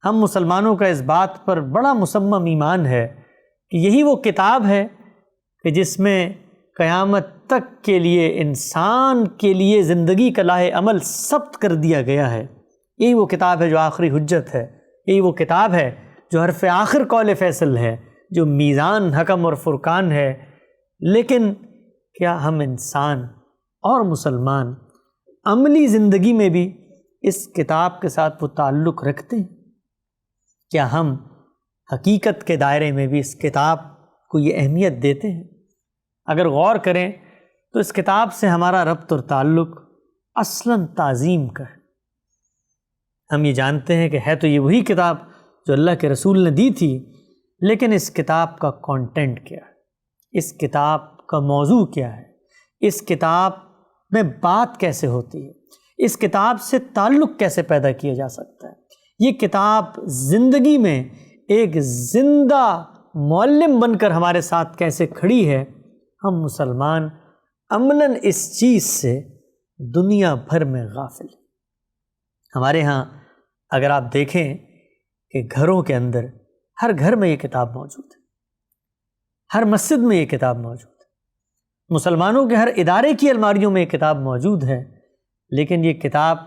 ہم مسلمانوں کا اس بات پر بڑا مصمم ایمان ہے کہ یہی وہ کتاب ہے کہ جس میں قیامت تک کے لیے انسان کے لیے زندگی کا لائحہ عمل ثبت کر دیا گیا ہے۔ یہی وہ کتاب ہے جو آخری حجت ہے، یہی وہ کتاب ہے جو حرف آخر قول فیصل ہے، جو میزان حکم اور فرقان ہے۔ لیکن کیا ہم انسان اور مسلمان عملی زندگی میں بھی اس کتاب کے ساتھ وہ تعلق رکھتے ہیں؟ کیا ہم حقیقت کے دائرے میں بھی اس کتاب کو یہ اہمیت دیتے ہیں؟ اگر غور کریں تو اس کتاب سے ہمارا ربط اور تعلق اصلاً تعظیم کا ہے۔ ہم یہ جانتے ہیں کہ ہے تو یہ وہی کتاب جو اللہ کے رسول نے دی تھی، لیکن اس کتاب کا کانٹینٹ کیا ہے، اس کتاب کا موضوع کیا ہے، اس کتاب میں بات کیسے ہوتی ہے، اس کتاب سے تعلق کیسے پیدا کیا جا سکتا ہے۔ یہ کتاب زندگی میں ایک زندہ معلم بن کر ہمارے ساتھ کیسے کھڑی ہے، ہم مسلمان عملاً اس چیز سے دنیا بھر میں غافل ہیں۔ ہمارے ہاں اگر آپ دیکھیں کہ گھروں کے اندر ہر گھر میں یہ کتاب موجود ہے، ہر مسجد میں یہ کتاب موجود ہے، مسلمانوں کے ہر ادارے کی الماریوں میں یہ کتاب موجود ہے، لیکن یہ کتاب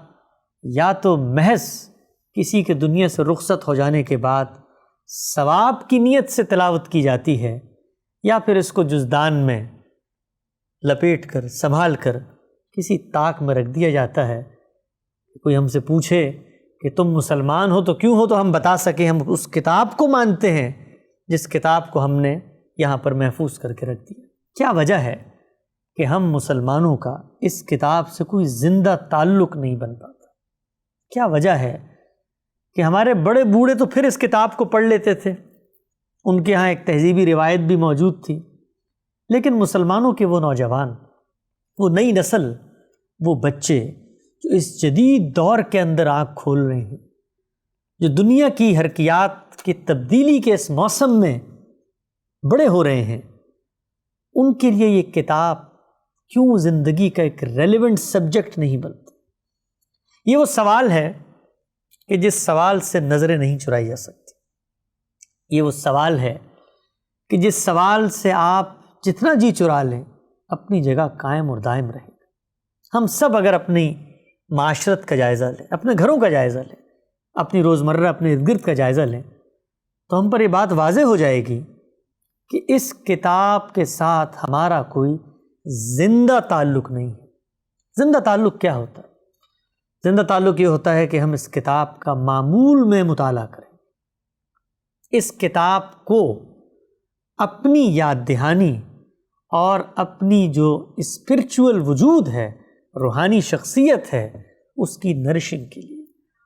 یا تو محض کسی کے دنیا سے رخصت ہو جانے کے بعد ثواب کی نیت سے تلاوت کی جاتی ہے، یا پھر اس کو جزدان میں لپیٹ کر سنبھال کر کسی طاق میں رکھ دیا جاتا ہے. کوئی ہم سے پوچھے کہ تم مسلمان ہو تو کیوں ہو، تو ہم بتا سکیں ہم اس کتاب کو مانتے ہیں جس کتاب کو ہم نے یہاں پر محفوظ کر کے رکھ دیا. کیا وجہ ہے کہ ہم مسلمانوں کا اس کتاب سے کوئی زندہ تعلق نہیں بن پاتا؟ کیا وجہ ہے کہ ہمارے بڑے بوڑھے تو پھر اس کتاب کو پڑھ لیتے تھے، ان کے ہاں ایک تہذیبی روایت بھی موجود تھی، لیکن مسلمانوں کے وہ نوجوان، وہ نئی نسل، وہ بچے جو اس جدید دور کے اندر آنکھ کھول رہے ہیں، جو دنیا کی حرکیات کی تبدیلی کے اس موسم میں بڑے ہو رہے ہیں، ان کے لیے یہ کتاب کیوں زندگی کا ایک ریلیونٹ سبجیکٹ نہیں بنتا؟ یہ وہ سوال ہے کہ جس سوال سے نظریں نہیں چرائی جا سکتی. یہ وہ سوال ہے کہ جس سوال سے آپ جتنا جی چرا لیں اپنی جگہ قائم اور دائم رہے گا. ہم سب اگر اپنی معاشرت کا جائزہ لیں، اپنے گھروں کا جائزہ لیں، اپنی روزمرہ اپنے ارد گرد کا جائزہ لیں، تو ہم پر یہ بات واضح ہو جائے گی کہ اس کتاب کے ساتھ ہمارا کوئی زندہ تعلق نہیں ہے. زندہ تعلق کیا ہوتا ہے؟ زندہ تعلق یہ ہوتا ہے کہ ہم اس کتاب کا معمول میں مطالعہ کریں، اس کتاب کو اپنی یاد دہانی اور اپنی جو اسپرچول وجود ہے، روحانی شخصیت ہے، اس کی نرشنگ کے لیے،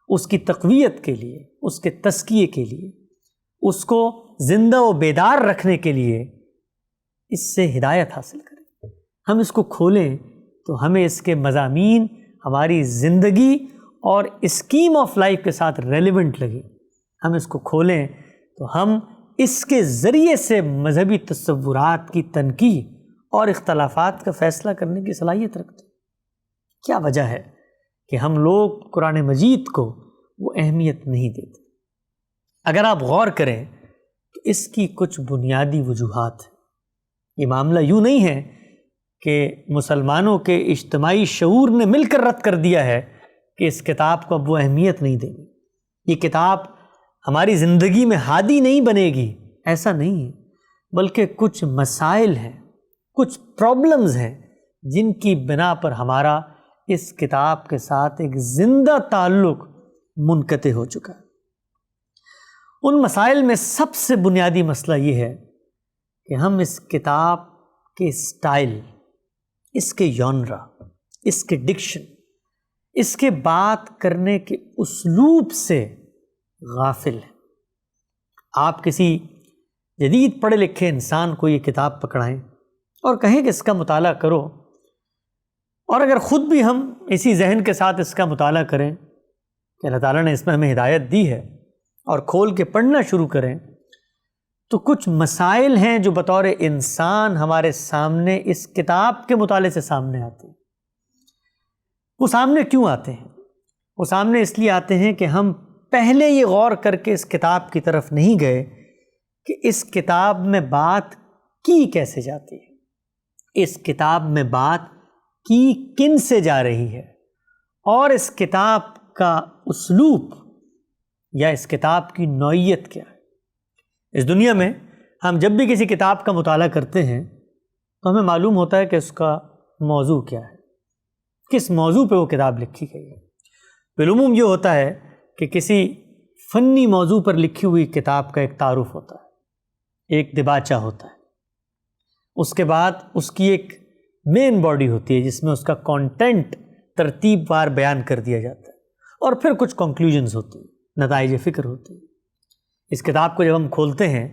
اس کی تقویت کے لیے، اس کے تزکیے کے لیے، اس کو زندہ و بیدار رکھنے کے لیے اس سے ہدایت حاصل کریں. ہم اس کو کھولیں تو ہمیں اس کے مضامین ہماری زندگی اور اسکیم آف لائف کے ساتھ ریلیونٹ لگے. ہم اس کو کھولیں تو ہم اس کے ذریعے سے مذہبی تصورات کی تنقید اور اختلافات کا فیصلہ کرنے کی صلاحیت رکھتے ہیں. کیا وجہ ہے کہ ہم لوگ قرآن مجید کو وہ اہمیت نہیں دیتے؟ اگر آپ غور کریں تو اس کی کچھ بنیادی وجوہات ہیں. یہ معاملہ یوں نہیں ہے کہ مسلمانوں کے اجتماعی شعور نے مل کر رد کر دیا ہے کہ اس کتاب کو اب وہ اہمیت نہیں دیں گے، یہ کتاب ہماری زندگی میں ہادی نہیں بنے گی. ایسا نہیں ہے، بلکہ کچھ مسائل ہیں، کچھ پرابلمز ہیں جن کی بنا پر ہمارا اس کتاب کے ساتھ ایک زندہ تعلق منقطع ہو چکا ہے. ان مسائل میں سب سے بنیادی مسئلہ یہ ہے کہ ہم اس کتاب کے اسٹائل، اس کے ژانرا، اس کے ڈکشن، اس کے بات کرنے کے اسلوب سے غافل ہیں. آپ کسی جدید پڑھے لکھے انسان کو یہ کتاب پکڑائیں اور کہیں کہ اس کا مطالعہ کرو، اور اگر خود بھی ہم اسی ذہن کے ساتھ اس کا مطالعہ کریں کہ اللہ تعالیٰ نے اس میں ہمیں ہدایت دی ہے اور کھول کے پڑھنا شروع کریں، تو کچھ مسائل ہیں جو بطور انسان ہمارے سامنے اس کتاب کے مطالعے سے سامنے آتے ہیں. وہ سامنے کیوں آتے ہیں؟ وہ سامنے اس لیے آتے ہیں کہ ہم پہلے یہ غور کر کے اس کتاب کی طرف نہیں گئے کہ اس کتاب میں بات کی کیسے جاتی ہے، اس کتاب میں بات کی کن سے جا رہی ہے، اور اس کتاب کا اسلوب یا اس کتاب کی نوعیت کیا ہے. اس دنیا میں ہم جب بھی کسی کتاب کا مطالعہ کرتے ہیں تو ہمیں معلوم ہوتا ہے کہ اس کا موضوع کیا ہے، کس موضوع پہ وہ کتاب لکھی گئی ہے. بالعموم یہ ہوتا ہے کہ کسی فنی موضوع پر لکھی ہوئی کتاب کا ایک تعارف ہوتا ہے، ایک دباچہ ہوتا ہے، اس کے بعد اس کی ایک مین باڈی ہوتی ہے جس میں اس کا کانٹینٹ ترتیب وار بیان کر دیا جاتا ہے، اور پھر کچھ کنکلوژنز ہوتی ہیں، نتائج فکر ہوتے ہیں. اس کتاب کو جب ہم کھولتے ہیں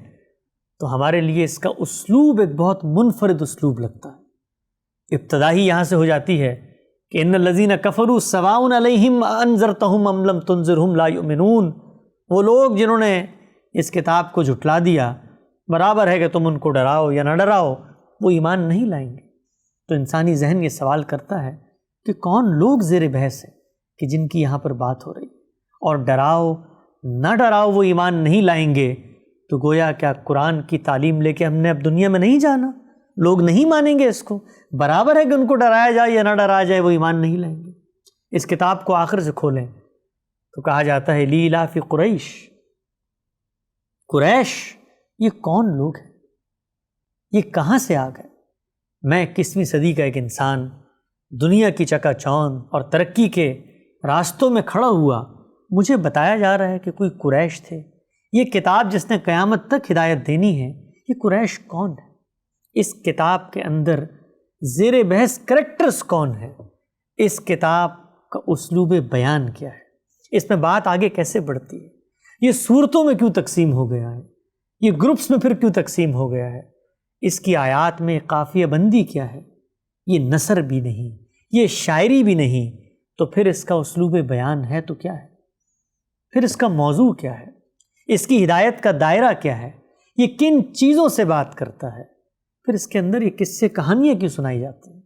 تو ہمارے لیے اس کا اسلوب ایک بہت منفرد اسلوب لگتا ہے. ابتدا ہی یہاں سے ہو جاتی ہے کہ ان الذین کفروا سواء علیہم انذرتہم ام لم تنذرہم لا یؤمنون. وہ لوگ جنہوں نے اس کتاب کو جھٹلا دیا، برابر ہے کہ تم ان کو ڈراؤ یا نہ ڈراؤ، وہ ایمان نہیں لائیں گے. تو انسانی ذہن یہ سوال کرتا ہے کہ کون لوگ زیر بحث ہیں کہ جن کی یہاں پر بات ہو رہی ہے، اور ڈراؤ نہ ڈراؤ وہ ایمان نہیں لائیں گے. تو گویا کیا قرآن کی تعلیم لے کے ہم نے اب دنیا میں نہیں جانا، لوگ نہیں مانیں گے اس کو، برابر ہے کہ ان کو ڈرایا جائے یا نہ ڈرایا جائے وہ ایمان نہیں لائیں گے. اس کتاب کو آخر سے کھولیں تو کہا جاتا ہے لیلاف قریش. قریش یہ کون لوگ ہیں؟ یہ کہاں سے آ گئے؟ میں 21ویں صدی کا ایک انسان دنیا کی چکا چوند اور ترقی کے راستوں میں کھڑا ہوا، مجھے بتایا جا رہا ہے کہ کوئی قریش تھے، یہ کتاب جس نے قیامت تک ہدایت دینی ہے، یہ قریش کون ہے؟ اس کتاب کے اندر زیر بحث کریکٹرز کون ہے؟ اس کتاب کا اسلوب بیان کیا ہے؟ اس میں بات آگے کیسے بڑھتی ہے؟ یہ صورتوں میں کیوں تقسیم ہو گیا ہے؟ یہ گروپس میں پھر کیوں تقسیم ہو گیا ہے؟ اس کی آیات میں قافیہ بندی کیا ہے؟ یہ نثر بھی نہیں، یہ شاعری بھی نہیں، تو پھر اس کا اسلوب بیان ہے تو کیا ہے؟ پھر اس کا موضوع کیا ہے؟ اس کی ہدایت کا دائرہ کیا ہے؟ یہ کن چیزوں سے بات کرتا ہے؟ پھر اس کے اندر یہ قصے کہانیاں کیوں سنائی جاتی ہیں؟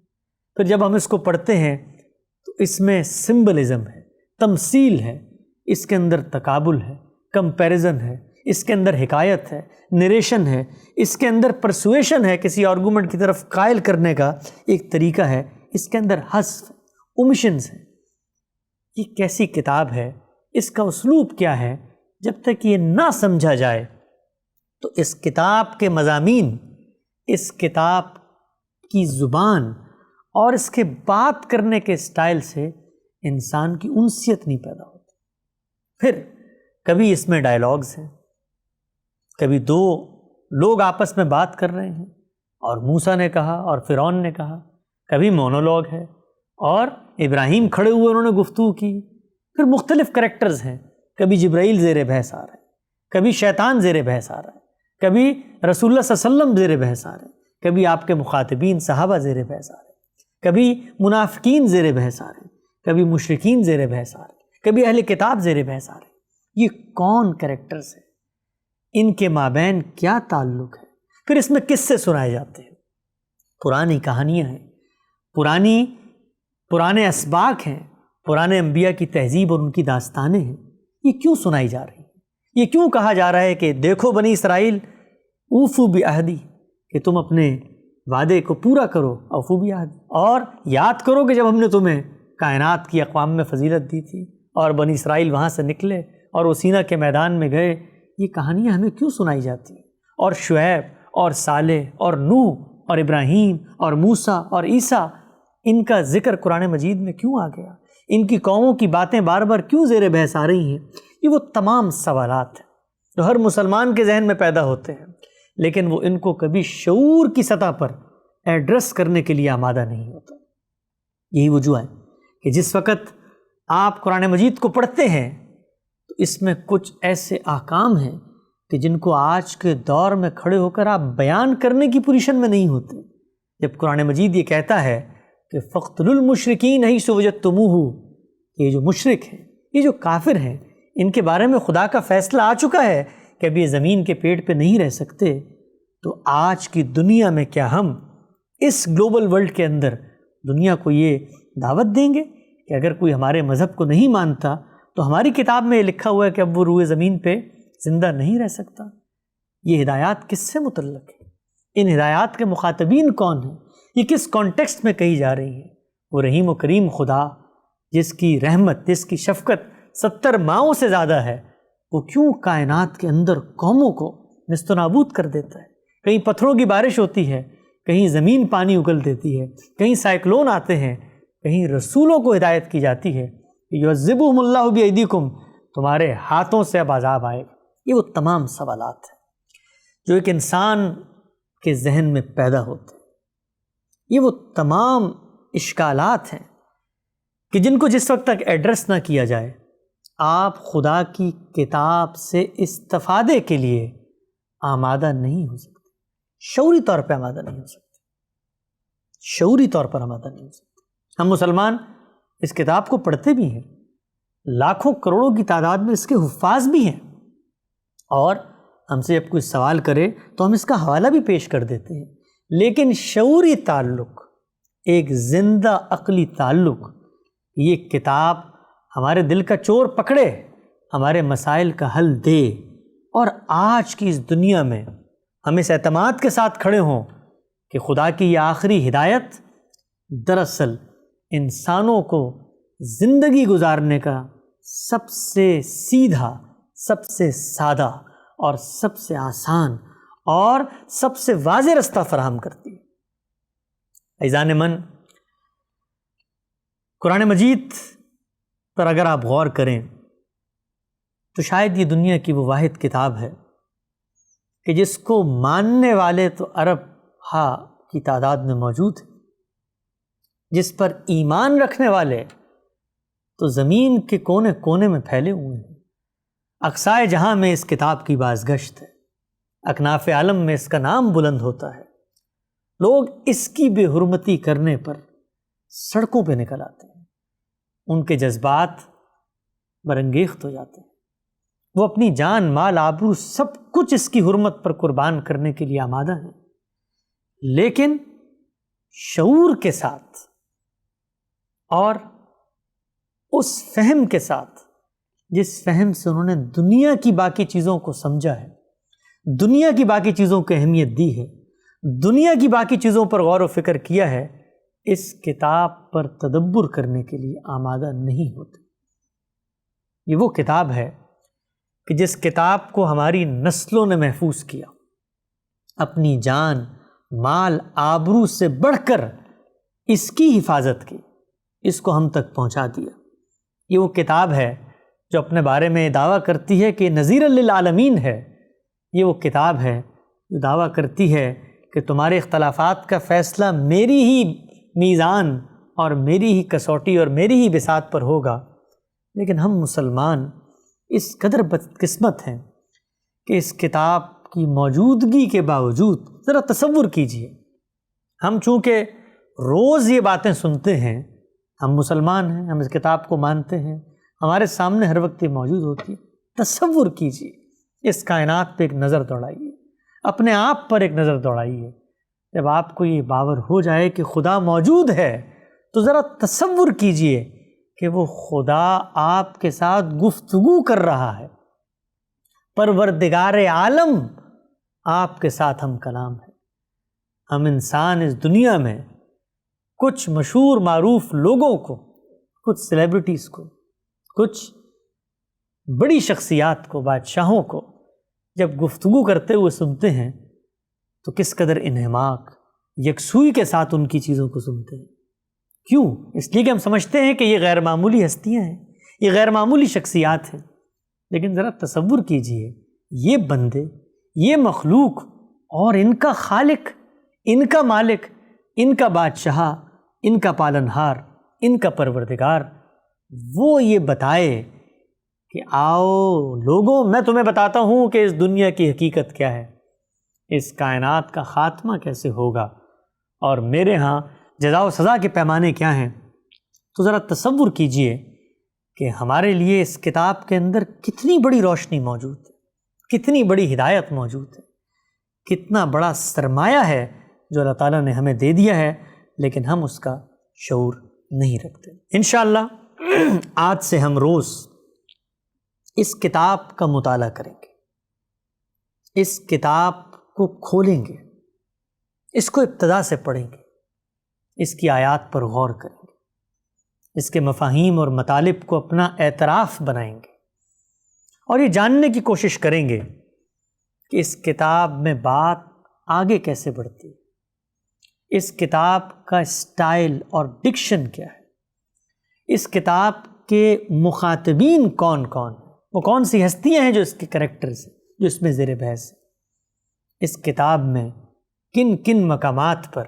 پھر جب ہم اس کو پڑھتے ہیں تو اس میں سمبلزم ہے، تمثیل ہے، اس کے اندر تقابل ہے، کمپیریزن ہے، اس کے اندر حکایت ہے، نریشن ہے، اس کے اندر پرسویشن ہے، کسی آرگومنٹ کی طرف قائل کرنے کا ایک طریقہ ہے، اس کے اندر حذف، اومیشنز ہیں۔ یہ کیسی کتاب ہے؟ اس کا اسلوب کیا ہے؟ جب تک یہ نہ سمجھا جائے تو اس کتاب کے مضامین، اس کتاب کی زبان اور اس کے بات کرنے کے سٹائل سے انسان کی انسیت نہیں پیدا ہوتی۔ پھر کبھی اس میں ڈائلاگز ہیں، کبھی دو لوگ آپس میں بات کر رہے ہیں اور موسیٰ نے کہا اور فرعون نے کہا، کبھی مونولوگ ہے اور ابراہیم کھڑے ہوئے انہوں نے گفتگو کی، پھر مختلف کریکٹرز ہیں، کبھی جبرائیل زیر بحث آ رہے ہیں، کبھی شیطان زیر بحث آ رہا ہے، کبھی رسول اللہ صلی اللہ علیہ وسلم زیر بحث آ رہے ہیں، کبھی آپ کے مخاطبین صحابہ زیر بحث آ رہے ہیں، کبھی منافقین زیر بحث آ رہے ہیں، کبھی مشرکین زیر بحث آ رہے ہیں، کبھی اہل کتاب زیر بحث آ رہے ہیں۔ یہ کون کریکٹرز ہیں؟ ان کے مابین کیا تعلق ہے؟ پھر اس میں قصے سنائے جاتے ہیں، پرانی کہانیاں ہیں، پرانے اسباق ہیں، پرانے انبیاء کی تہذیب اور ان کی داستانیں ہیں۔ یہ کیوں سنائی جا رہی ہیں؟ یہ کیوں کہا جا رہا ہے کہ دیکھو بنی اسرائیل اوفو بعہدی، کہ تم اپنے وعدے کو پورا کرو، اوفو بعہدی، اور یاد کرو کہ جب ہم نے تمہیں کائنات کی اقوام میں فضیلت دی تھی اور بنی اسرائیل وہاں سے نکلے اور وہ سینا کے میدان میں گئے۔ یہ کہانیاں ہمیں کیوں سنائی جاتی ہیں؟ اور شعیب اور صالح اور نوح اور ابراہیم اور موسیٰ اور عیسیٰ، ان کا ذکر قرآن مجید میں کیوں آ گیا؟ ان کی قوموں کی باتیں بار بار کیوں زیر بحث آ رہی ہیں؟ یہ وہ تمام سوالات ہیں جو ہر مسلمان کے ذہن میں پیدا ہوتے ہیں، لیکن وہ ان کو کبھی شعور کی سطح پر ایڈریس کرنے کے لیے آمادہ نہیں ہوتا۔ یہی وجہ ہے کہ جس وقت آپ قرآن مجید کو پڑھتے ہیں تو اس میں کچھ ایسے احکام ہیں کہ جن کو آج کے دور میں کھڑے ہو کر آپ بیان کرنے کی پوزیشن میں نہیں ہوتے۔ جب قرآن مجید یہ کہتا ہے کہ فَاقْتُلُوا الْمُشْرِكِينَ حَيْثُ وَجَدْتُمُوهُمْ، یہ جو مشرک ہیں، یہ جو کافر ہیں، ان کے بارے میں خدا کا فیصلہ آ چکا ہے کہ اب یہ زمین کے پیٹ پہ نہیں رہ سکتے، تو آج کی دنیا میں کیا ہم اس گلوبل ورلڈ کے اندر دنیا کو یہ دعوت دیں گے کہ اگر کوئی ہمارے مذہب کو نہیں مانتا تو ہماری کتاب میں یہ لکھا ہوا ہے کہ اب وہ روئے زمین پہ زندہ نہیں رہ سکتا؟ یہ ہدایات کس سے متعلق ہے؟ ان ہدایات کے مخاطبین کون ہیں؟ یہ کس کانٹیکسٹ میں کہی جا رہی ہیں؟ وہ رحیم و کریم خدا جس کی رحمت، جس کی شفقت 70 ماؤں سے زیادہ ہے، وہ کیوں کائنات کے اندر قوموں کو نست و نابود کر دیتا ہے؟ کہیں پتھروں کی بارش ہوتی ہے، کہیں زمین پانی اگل دیتی ہے، کہیں سائیکلون آتے ہیں، کہیں رسولوں کو ہدایت کی جاتی ہے، یعذبہم اللہ بایدیکم، تمہارے ہاتھوں سے اب عذاب آئے گا۔ یہ وہ تمام سوالات ہیں جو ایک انسان کے ذہن میں پیدا ہوتے ہیں، یہ وہ تمام اشکالات ہیں کہ جن کو جس وقت تک ایڈریس نہ کیا جائے آپ خدا کی کتاب سے استفادے کے لیے آمادہ نہیں ہو سکتے، شعوری طور پہ آمادہ نہیں ہو سکتے، شعوری طور پر آمادہ نہیں ہو سکتے۔ ہم مسلمان اس کتاب کو پڑھتے بھی ہیں، لاکھوں کروڑوں کی تعداد میں اس کے حفاظ بھی ہیں، اور ہم سے جب کوئی سوال کرے تو ہم اس کا حوالہ بھی پیش کر دیتے ہیں، لیکن شعوری تعلق، ایک زندہ عقلی تعلق، یہ کتاب ہمارے دل کا چور پکڑے، ہمارے مسائل کا حل دے، اور آج کی اس دنیا میں ہم اس اعتماد کے ساتھ کھڑے ہوں کہ خدا کی یہ آخری ہدایت دراصل انسانوں کو زندگی گزارنے کا سب سے سیدھا، سب سے سادہ اور سب سے آسان اور سب سے واضح رستہ فراہم کرتی ہے۔ عزیزان من، قرآن مجید پر اگر آپ غور کریں تو شاید یہ دنیا کی وہ واحد کتاب ہے کہ جس کو ماننے والے تو عرب ہا کی تعداد میں موجود ہیں، جس پر ایمان رکھنے والے تو زمین کے کونے کونے میں پھیلے ہوئے ہیں۔ اقصائے جہاں میں اس کتاب کی بازگشت ہے، اکناف عالم میں اس کا نام بلند ہوتا ہے، لوگ اس کی بے حرمتی کرنے پر سڑکوں پہ نکل آتے ہیں، ان کے جذبات برانگیخت ہو جاتے ہیں، وہ اپنی جان، مال، آبرو سب کچھ اس کی حرمت پر قربان کرنے کے لیے آمادہ ہیں، لیکن شعور کے ساتھ اور اس فہم کے ساتھ جس فہم سے انہوں نے دنیا کی باقی چیزوں کو سمجھا ہے، دنیا کی باقی چیزوں کو اہمیت دی ہے، دنیا کی باقی چیزوں پر غور و فکر کیا ہے، اس کتاب پر تدبر کرنے کے لیے آمادہ نہیں ہوتے۔ یہ وہ کتاب ہے کہ جس کتاب کو ہماری نسلوں نے محفوظ کیا، اپنی جان، مال، آبرو سے بڑھ کر اس کی حفاظت کی، اس کو ہم تک پہنچا دیا۔ یہ وہ کتاب ہے جو اپنے بارے میں دعویٰ کرتی ہے کہ نذیر للعالمین ہے۔ یہ وہ کتاب ہے جو دعویٰ کرتی ہے کہ تمہارے اختلافات کا فیصلہ میری ہی میزان اور میری ہی کسوٹی اور میری ہی بساط پر ہوگا۔ لیکن ہم مسلمان اس قدر بدقسمت ہیں کہ اس کتاب کی موجودگی کے باوجود، ذرا تصور کیجئے، ہم چونکہ روز یہ باتیں سنتے ہیں، ہم مسلمان ہیں، ہم اس کتاب کو مانتے ہیں، ہمارے سامنے ہر وقت یہ موجود ہوتی ہے۔ تصور کیجئے، اس کائنات پہ ایک نظر دوڑائیے، اپنے آپ پر ایک نظر دوڑائیے۔ جب آپ کو یہ باور ہو جائے کہ خدا موجود ہے تو ذرا تصور کیجئے کہ وہ خدا آپ کے ساتھ گفتگو کر رہا ہے، پروردگار عالم آپ کے ساتھ ہم کلام ہے۔ ہم انسان اس دنیا میں کچھ مشہور معروف لوگوں کو، کچھ سیلیبریٹیز کو، کچھ بڑی شخصیات کو، بادشاہوں کو جب گفتگو کرتے ہوئے سنتے ہیں تو کس قدر انہماک، یکسوئی کے ساتھ ان کی چیزوں کو سنتے ہیں۔ کیوں؟ اس لیے کہ ہم سمجھتے ہیں کہ یہ غیر معمولی ہستیاں ہیں، یہ غیر معمولی شخصیات ہیں۔ لیکن ذرا تصور کیجئے، یہ بندے، یہ مخلوق اور ان کا خالق، ان کا مالک، ان کا بادشاہ، ان کا پالنہار، ان کا پروردگار، وہ یہ بتائے کہ آؤ لوگوں، میں تمہیں بتاتا ہوں کہ اس دنیا کی حقیقت کیا ہے، اس کائنات کا خاتمہ کیسے ہوگا، اور میرے ہاں جزا و سزا کے پیمانے کیا ہیں۔ تو ذرا تصور کیجئے کہ ہمارے لیے اس کتاب کے اندر کتنی بڑی روشنی موجود ہے، کتنی بڑی ہدایت موجود ہے، کتنا بڑا سرمایہ ہے جو اللہ تعالیٰ نے ہمیں دے دیا ہے، لیکن ہم اس کا شعور نہیں رکھتے۔ انشاءاللہ آج سے ہم روز اس کتاب کا مطالعہ کریں گے، اس کتاب کو کھولیں گے، اس کو ابتدا سے پڑھیں گے، اس کی آیات پر غور کریں گے، اس کے مفاہیم اور مطالب کو اپنا اعتراف بنائیں گے، اور یہ جاننے کی کوشش کریں گے کہ اس کتاب میں بات آگے کیسے بڑھتی ہے، اس کتاب کا اسٹائل اور ڈکشن کیا ہے، اس کتاب کے مخاطبین کون کون ہیں، وہ کون سی ہستیاں ہیں جو اس کے کریکٹرز ہیں، جو اس میں زیر بحث ہیں، اس کتاب میں کن کن مقامات پر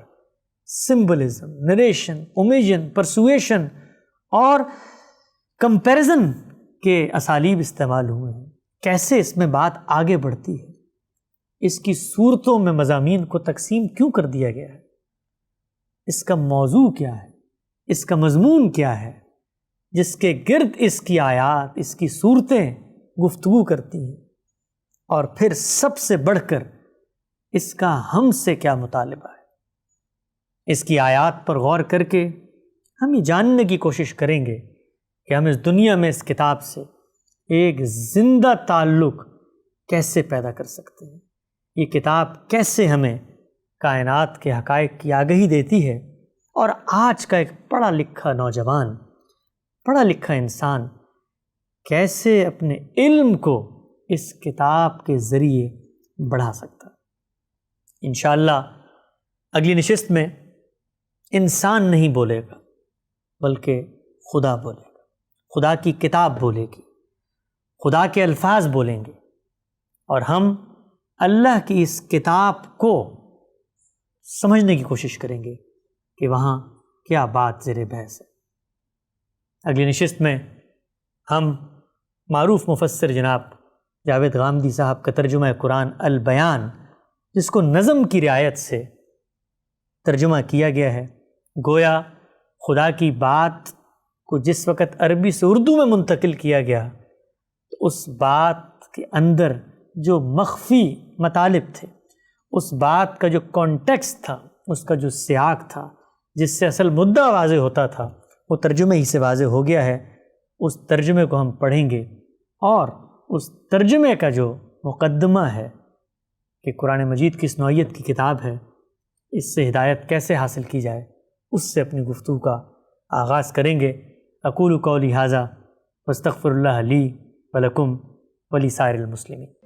سمبلزم، نریشن، اومیشن، پرسویشن اور کمپیریزن کے اسالیب استعمال ہوئے ہیں، کیسے اس میں بات آگے بڑھتی ہے، اس کی صورتوں میں مضامین کو تقسیم کیوں کر دیا گیا ہے، اس کا موضوع کیا ہے، اس کا مضمون کیا ہے، جس کے گرد اس کی آیات، اس کی صورتیں گفتگو کرتی ہیں، اور پھر سب سے بڑھ کر اس کا ہم سے کیا مطالبہ ہے۔ اس کی آیات پر غور کر کے ہم یہ جاننے کی کوشش کریں گے کہ ہم اس دنیا میں اس کتاب سے ایک زندہ تعلق کیسے پیدا کر سکتے ہیں، یہ کتاب کیسے ہمیں کائنات کے حقائق کی آگہی دیتی ہے، اور آج کا ایک پڑھا لکھا نوجوان، پڑھا لکھا انسان کیسے اپنے علم کو اس کتاب کے ذریعے بڑھا سکتا ہے۔ انشاءاللہ اگلی نشست میں انسان نہیں بولے گا بلکہ خدا بولے گا، خدا کی کتاب بولے گی، خدا کے الفاظ بولیں گے، اور ہم اللہ کی اس کتاب کو سمجھنے کی کوشش کریں گے کہ وہاں کیا بات زیر بحث ہے۔ اگلی نشست میں ہم معروف مفسر جناب جاوید غامدی صاحب کا ترجمہ قرآن البیان، جس کو نظم کی رعایت سے ترجمہ کیا گیا ہے، گویا خدا کی بات کو جس وقت عربی سے اردو میں منتقل کیا گیا تو اس بات کے اندر جو مخفی مطالب تھے، اس بات کا جو کانٹیکسٹ تھا، اس کا جو سیاق تھا، جس سے اصل مدعا واضح ہوتا تھا، وہ ترجمے ہی سے واضح ہو گیا ہے۔ اس ترجمے کو ہم پڑھیں گے اور اس ترجمے کا جو مقدمہ ہے کہ قرآن مجید کس نوعیت کی کتاب ہے، اس سے ہدایت کیسے حاصل کی جائے، اس سے اپنی گفتگو کا آغاز کریں گے۔ اقول قولی ھذا واستغفر اللہ لی ولکم ولسائر المسلمین۔